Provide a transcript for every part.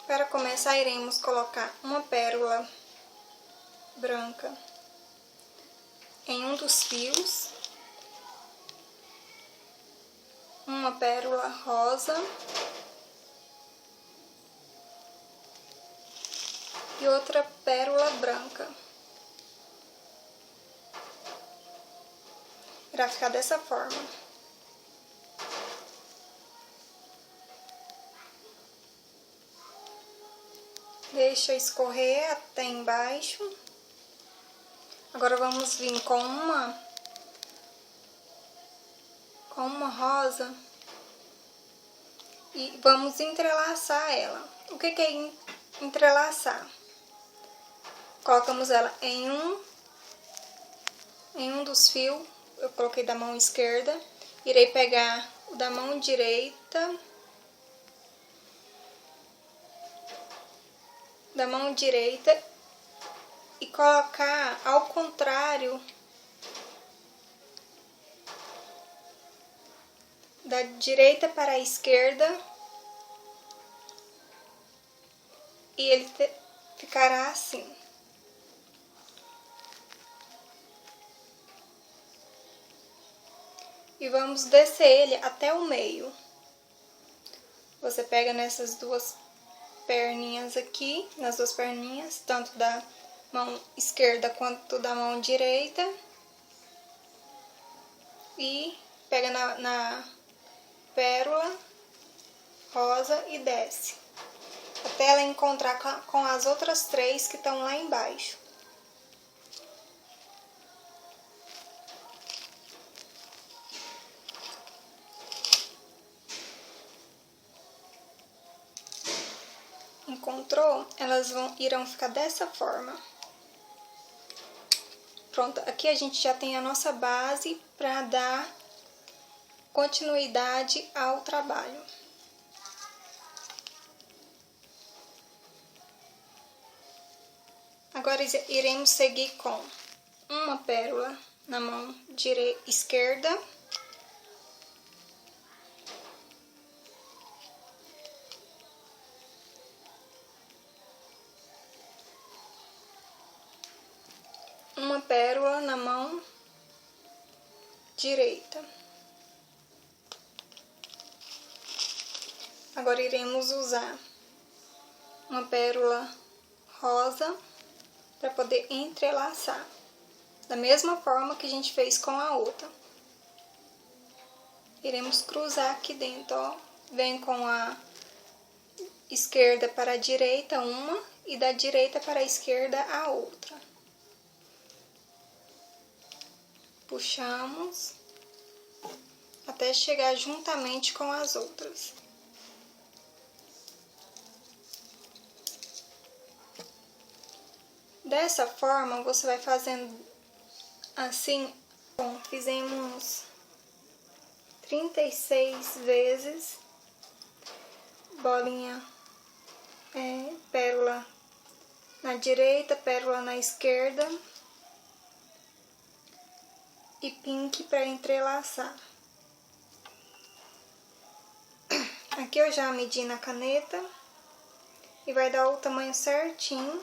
Para começar, iremos colocar uma pérola branca em um dos fios, uma pérola rosa e outra pérola branca. Irá ficar dessa forma. Deixa escorrer até embaixo. Agora vamos vir com uma rosa e vamos entrelaçar ela. O que é entrelaçar? Colocamos ela em um dos fios. Eu coloquei da mão esquerda. Irei pegar o da mão direita. E colocar ao contrário da direita para a esquerda, e ele ficará assim. E vamos descer ele até o meio. Você pega nessas duas perninhas aqui, nas duas perninhas, tanto da mão esquerda quanto da mão direita, e pega na pérola rosa e desce, até ela encontrar com as outras três que estão lá embaixo. Encontrou? Elas irão ficar dessa forma. Pronto, aqui a gente já tem a nossa base para dar continuidade ao trabalho. Agora iremos seguir com uma pérola na mão esquerda, uma pérola na mão direita. Agora iremos usar uma pérola rosa para poder entrelaçar, da mesma forma que a gente fez com a outra. Iremos cruzar aqui dentro, ó. Vem com a esquerda para a direita uma e da direita para a esquerda a outra. Puxamos até chegar juntamente com as outras. Dessa forma, você vai fazendo assim. Bom, fizemos 36 vezes bolinha, pérola na direita, pérola na esquerda e pink para entrelaçar. Aqui eu já medi na caneta e vai dar o tamanho certinho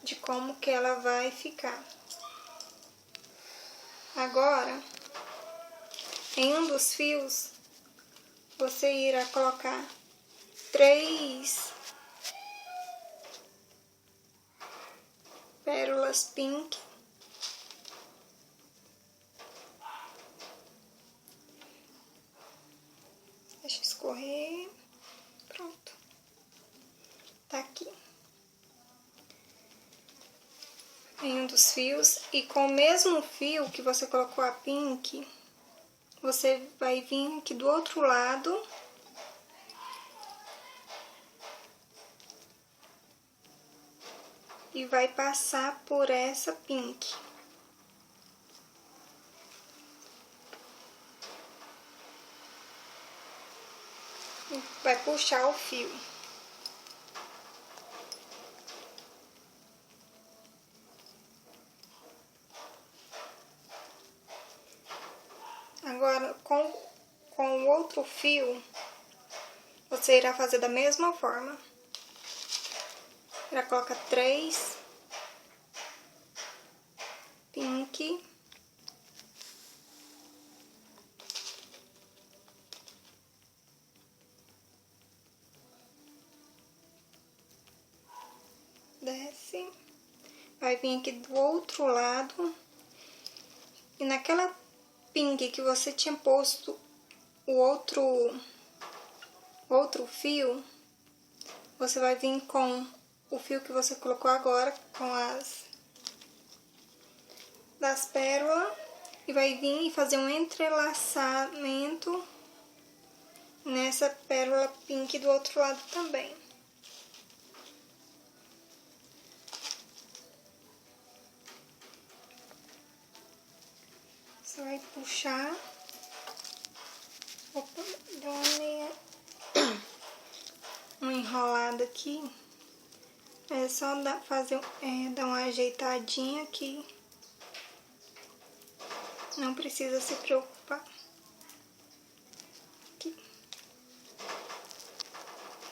de como que ela vai ficar. Agora, em um dos fios, você irá colocar 3 pérolas pink. Deixa escorrer. Pronto. Tá aqui. Em um dos fios, e com o mesmo fio que você colocou a pink, você vai vir aqui do outro lado e vai passar por essa pink. E vai puxar o fio. Agora, com o outro outro fio, você irá fazer da mesma forma. Irá colocar 3 pink. Desce. Vai vir aqui do outro lado. E naquela pink que você tinha posto o outro fio, você vai vir com o fio que você colocou agora, com das pérolas, e vai vir e fazer um entrelaçamento nessa pérola pink do outro lado também. Você vai puxar. Opa, deu uma enrolada aqui. É só dar uma ajeitadinha aqui. Não precisa se preocupar. Aqui.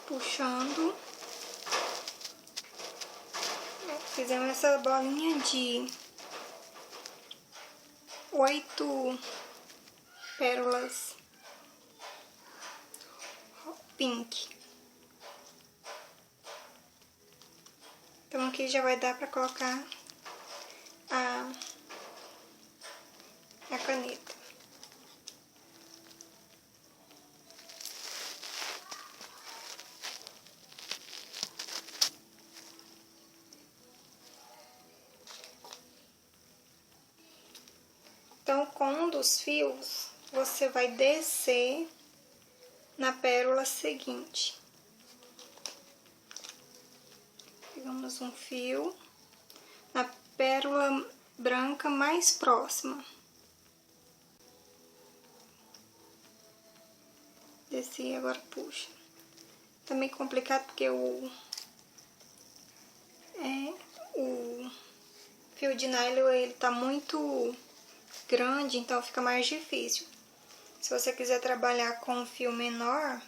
Puxando. Fizemos essa bolinha de 8 pérolas pink. Então aqui já vai dar para colocar a caneta. Então, com um dos fios, você vai descer na pérola seguinte. Pegamos um fio na pérola branca mais próxima. Desci, agora puxa. Tá meio complicado porque o fio de nylon ele tá muito grande, então fica mais difícil. Se você quiser trabalhar com um fio menor,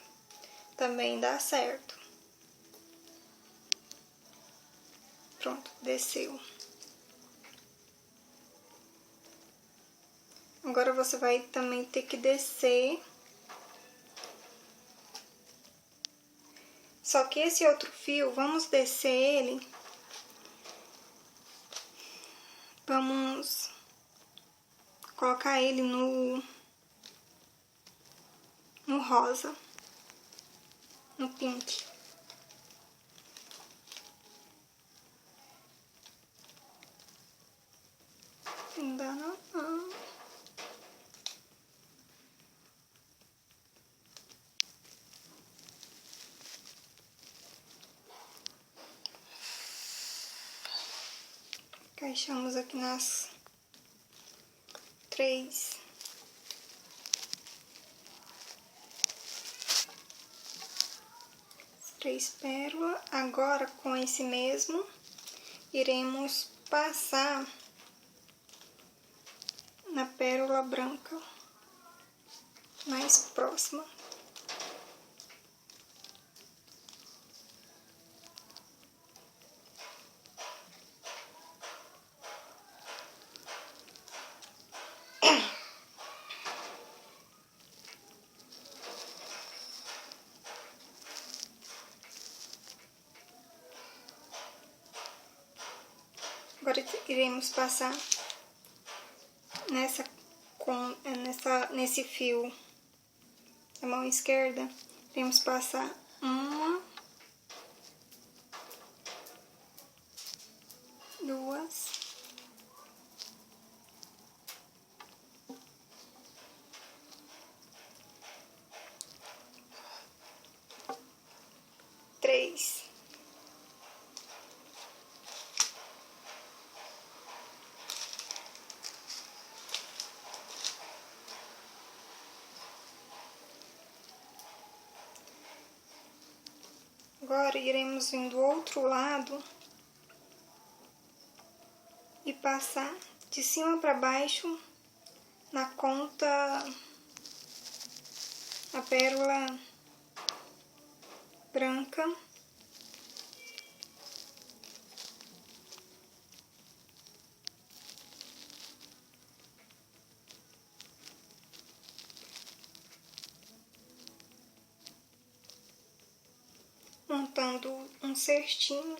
também dá certo. Pronto, desceu. Agora você vai também ter que descer. Só que esse outro fio, vamos descer ele. Vamos colocar ele no rosa, no pink. Não dá não. Encaixamos aqui nas 3 pérolas. Agora, com esse mesmo, iremos passar na pérola branca mais próxima. Agora iremos passar nesse fio da mão esquerda, iremos passar 1, 2, 3. Agora iremos vir do outro lado e passar de cima para baixo na a pérola branca. Montando um cestinho.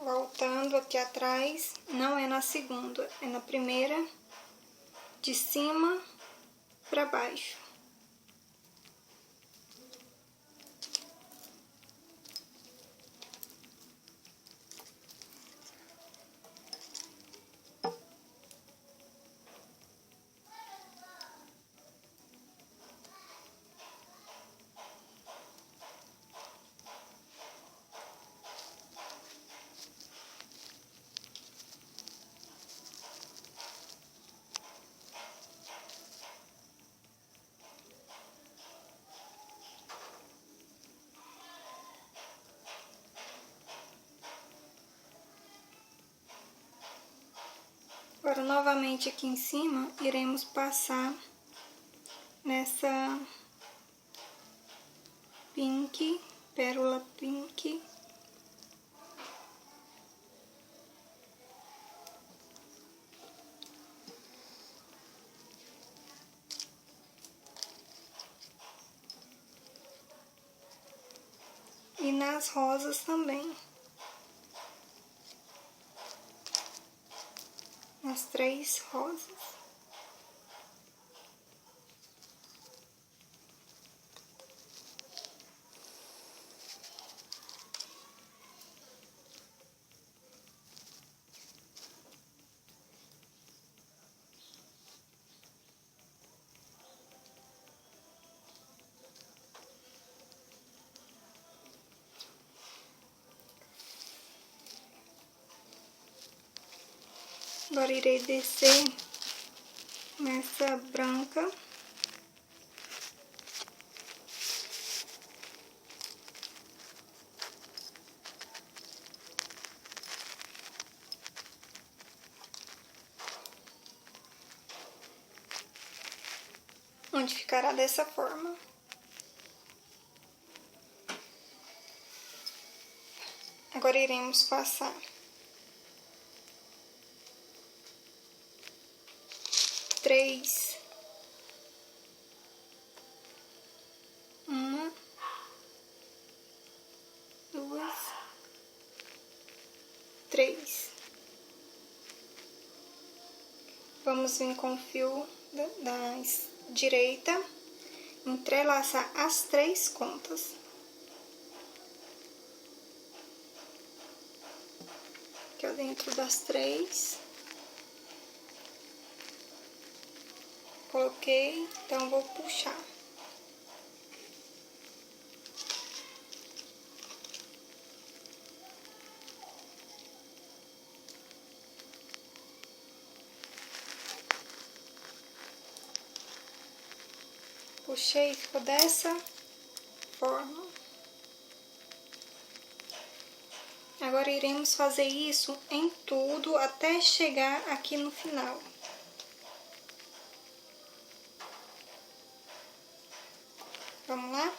Voltando aqui atrás, não é na segunda, é na primeira, de cima para baixo. Agora, novamente aqui em cima, iremos passar nessa pink, pérola pink. E nas rosas também. As 3 rosas. Agora irei descer nessa branca. Onde ficará dessa forma. Agora iremos passar 3, 1, 2, 3. Vamos vir com o fio da direita, entrelaçar as 3 pontas. Aqui ó, dentro das 3. Coloquei, então vou puxar. Puxei, ficou dessa forma. Agora iremos fazer isso em tudo até chegar aqui no final. Vamos lá?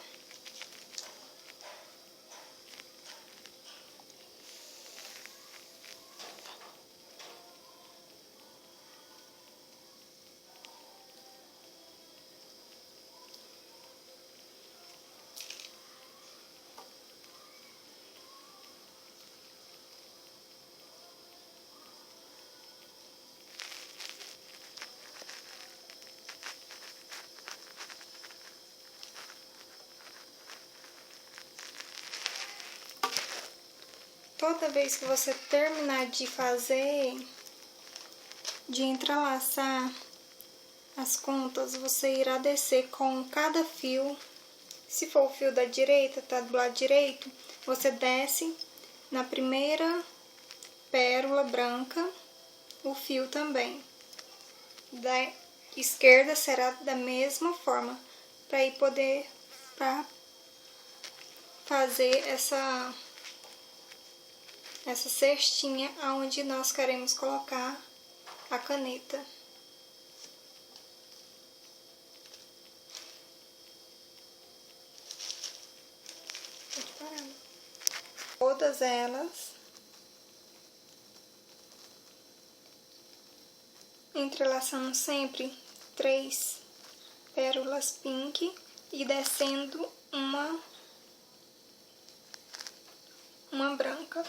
Toda vez que você terminar de fazer, de entrelaçar as pontas, você irá descer com cada fio. Se for o fio da direita, tá do lado direito, você desce na primeira pérola branca o fio também. Da esquerda será da mesma forma, para ir poder fazer essa cestinha onde nós queremos colocar a caneta. Pode parar. Todas elas entrelaçando sempre 3 pérolas pink e descendo uma branca.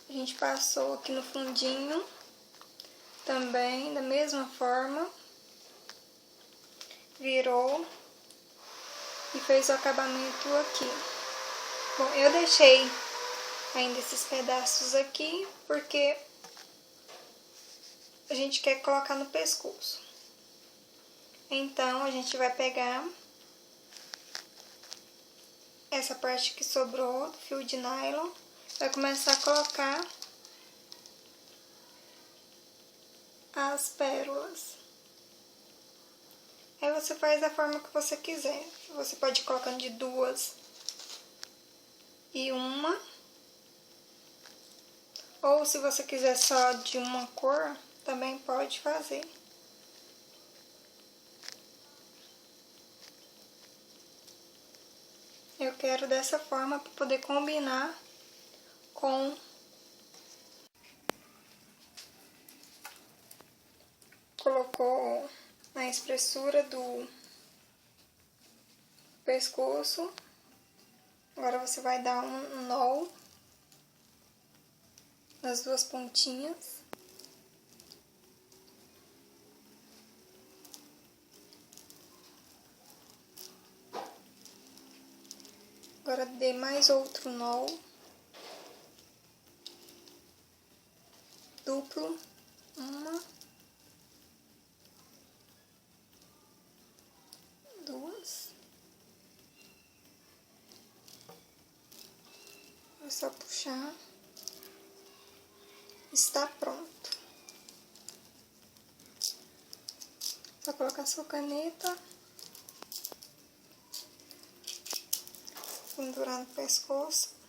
A gente passou aqui no fundinho também, da mesma forma, virou e fez o acabamento aqui. Bom, eu deixei ainda esses pedaços aqui porque a gente quer colocar no pescoço. Então, a gente vai pegar essa parte que sobrou do fio de nylon, vai começar a colocar as pérolas. Aí você faz da forma que você quiser. Você pode ir colocando de 2 e 1. Ou se você quiser só de uma cor, também pode fazer. Eu quero dessa forma para poder combinar com colocou na espessura do pescoço. Agora você vai dar um nó nas 2 pontinhas. Agora dê mais outro nó duplo, 1, 2. É só puxar. Está pronto. Só colocar sua caneta, pendurar no pescoço.